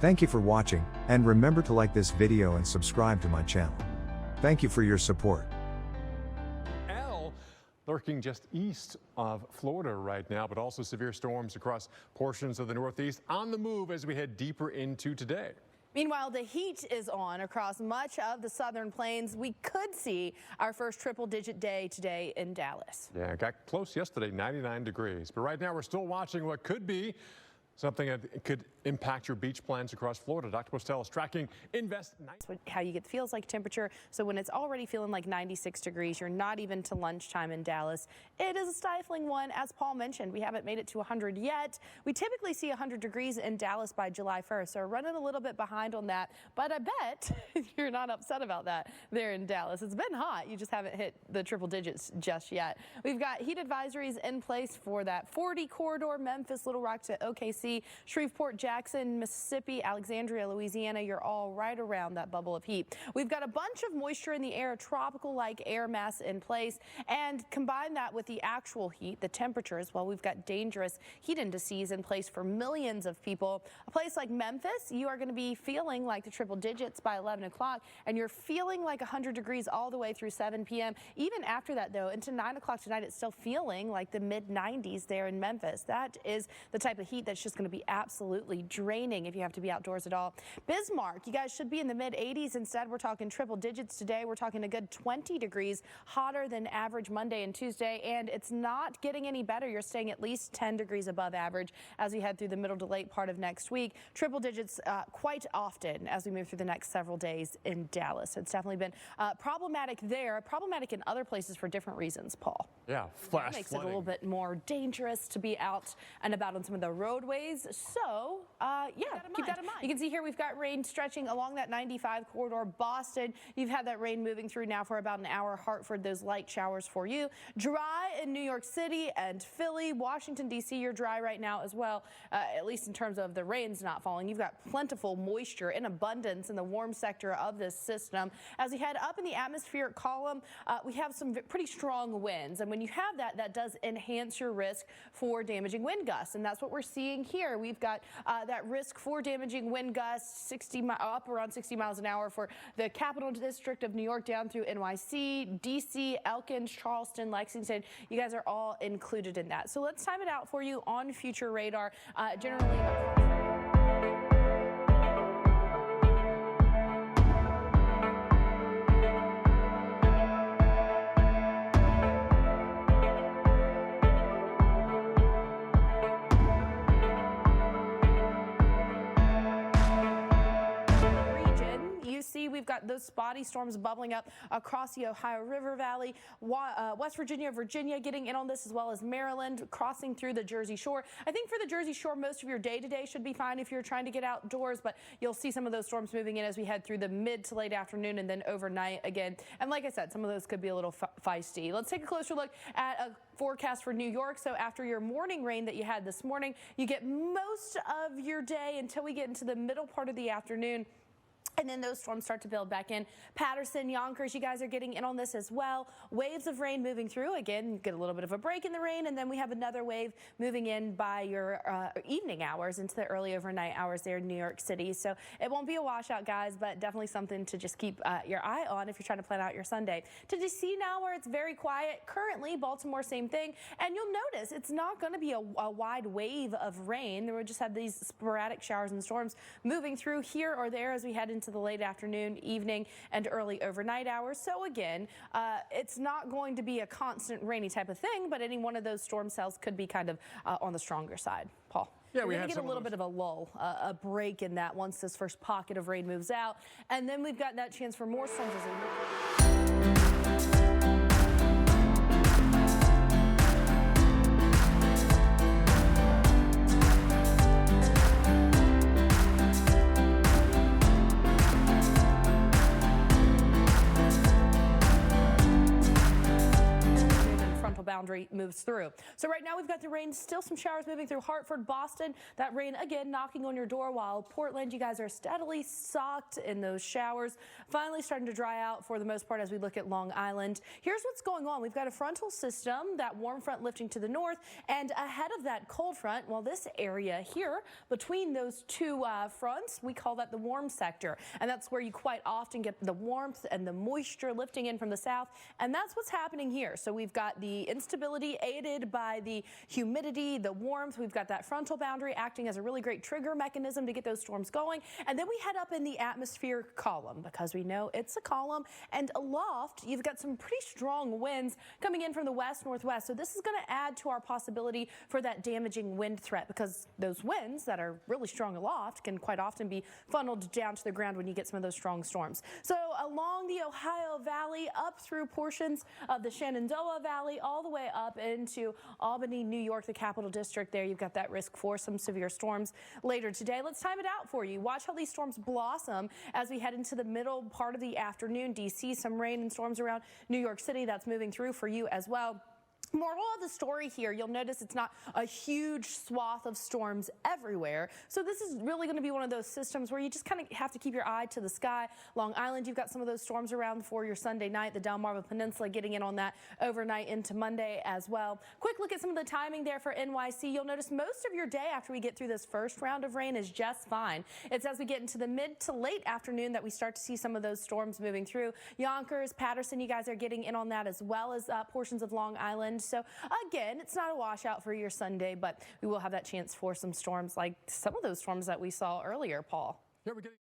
Thank you for watching, and remember to like this video and subscribe to my channel. Thank you for your support. Lurking just east of Florida right now, but also severe storms across portions of the Northeast on the move as we head deeper into today. Meanwhile, the heat is on across much of the southern plains. We could see our first triple-digit day today in Dallas. Yeah, it got close yesterday, 99 degrees. But right now we're still watching what could be something that could impact your beach plans across Florida. Dr. Postel is tracking That's how you get feels like temperature. So when it's already feeling like 96 degrees, you're not even to lunchtime in Dallas. It is a stifling one. As Paul mentioned, we haven't made it to 100 yet. We typically see 100 degrees in Dallas by July 1st. So we're running a little bit behind on that. But I bet you're not upset about that there in Dallas. It's been hot. You just haven't hit the triple digits just yet. We've got heat advisories in place for that 40 corridor, Memphis, Little Rock to OKC. Shreveport, Jackson, Mississippi, Alexandria, Louisiana, you're all right around that bubble of heat. We've got a bunch of moisture in the air, tropical-like air mass in place, and combine that with the actual heat, the temperatures, well, we've got dangerous heat indices in place for millions of people. A place like Memphis, you are going to be feeling like the triple digits by 11 o'clock, and you're feeling like 100 degrees all the way through 7 p.m. Even after that, though, into 9 o'clock tonight, it's still feeling like the mid-90s there in Memphis. That is the type of heat that's just going to be absolutely draining if you have to be outdoors at all. Bismarck, you guys should be in the mid-80s. Instead, we're talking triple digits today. We're talking a good 20 degrees hotter than average Monday and Tuesday, and it's not getting any better. You're staying at least 10 degrees above average as we head through the middle to late part of next week. Triple digits quite often as we move through the next several days in Dallas. So it's definitely been problematic there, problematic in other places for different reasons, Paul. Yeah, flash that makes flooding. it a little bit more dangerous to be out and about on some of the roadways. So, yeah, keep that in mind. You can see here we've got rain stretching along that 95 corridor. Boston, you've had that rain moving through now for about an hour. Hartford, those light showers for you. Dry in New York City and Philly. Washington, D.C., you're dry right now as well, at least in terms of the rain's not falling. You've got plentiful moisture in abundance in the warm sector of this system. As we head up in the atmospheric column, we have some pretty strong winds. And when you have that, that does enhance your risk for damaging wind gusts. And that's what we're seeing here. We've got that risk for damaging wind gusts up around 60 miles an hour for the Capital District of New York down through NYC, DC, Elkins, Charleston, Lexington. You guys are all included in that. So let's time it out for you on future radar. Generally, we've got those spotty storms bubbling up across the Ohio River Valley, West Virginia, getting in on this, as well as Maryland, crossing through the Jersey Shore. I think for the Jersey Shore, most of your day-to-day should be fine if you're trying to get outdoors, but you'll see some of those storms moving in as we head through the mid to late afternoon and then overnight again. And like I said, some of those could be a little feisty. Let's take a closer look at a forecast for New York. So after your morning rain that you had this morning, you get most of your day until we get into the middle part of the afternoon. And then those storms start to build back in. Patterson, Yonkers, you guys are getting in on this as well. Waves of rain moving through. Again, get a little bit of a break in the rain, and then we have another wave moving in by your evening hours into the early overnight hours there in New York City. So it won't be a washout, guys, but definitely something to just keep your eye on if you're trying to plan out your Sunday. To DC now, where it's very quiet. Currently, Baltimore, same thing. And you'll notice it's not going to be a wide wave of rain. We just have these sporadic showers and storms moving through here or there as we head into the late afternoon, evening, and early overnight hours. So again, it's not going to be a constant rainy type of thing, but any one of those storm cells could be kind of on the stronger side. Paul. Yeah, we're going to get a little bit of a lull, a break in that once this first pocket of rain moves out. And then we've got that chance for more storms as we move. boundary moves through. So right now we've got the rain, still some showers moving through Hartford, Boston. That rain again knocking on your door, while Portland, you guys are steadily socked in those showers. Finally starting to dry out for the most part as we look at Long Island. Here's what's going on. We've got a frontal system, that warm front lifting to the north, and ahead of that cold front, well, this area here between those two fronts, we call that the warm sector. And that's where you quite often get the warmth and the moisture lifting in from the south. And that's what's happening here. So we've got the instability aided by the humidity, the warmth. We've got that frontal boundary acting as a really great trigger mechanism to get those storms going. And then we head up in the atmosphere column, because we know it's a column. And aloft, you've got some pretty strong winds coming in from the west, northwest. So this is going to add to our possibility for that damaging wind threat, because those winds that are really strong aloft can quite often be funneled down to the ground when you get some of those strong storms. So along the Ohio Valley, up through portions of the Shenandoah Valley, all the way up into Albany, New York, the capital district there, you've got that risk for some severe storms later today. Let's time it out for you. Watch how these storms blossom as we head into the middle part of the afternoon. D.C., some rain and storms around New York City. That's moving through for you as well. Moral of the story here, you'll notice it's not a huge swath of storms everywhere. So this is really going to be one of those systems where you just kind of have to keep your eye to the sky. Long Island, you've got some of those storms around for your Sunday night. The Delmarva Peninsula getting in on that overnight into Monday as well. Quick look at some of the timing there for NYC. You'll notice most of your day after we get through this first round of rain is just fine. It's as we get into the mid to late afternoon that we start to see some of those storms moving through. Yonkers, Patterson, you guys are getting in on that, as well as portions of Long Island. So again, it's not a washout for your Sunday, but we will have that chance for some storms like some of those storms that we saw earlier, Paul. Yeah, we're getting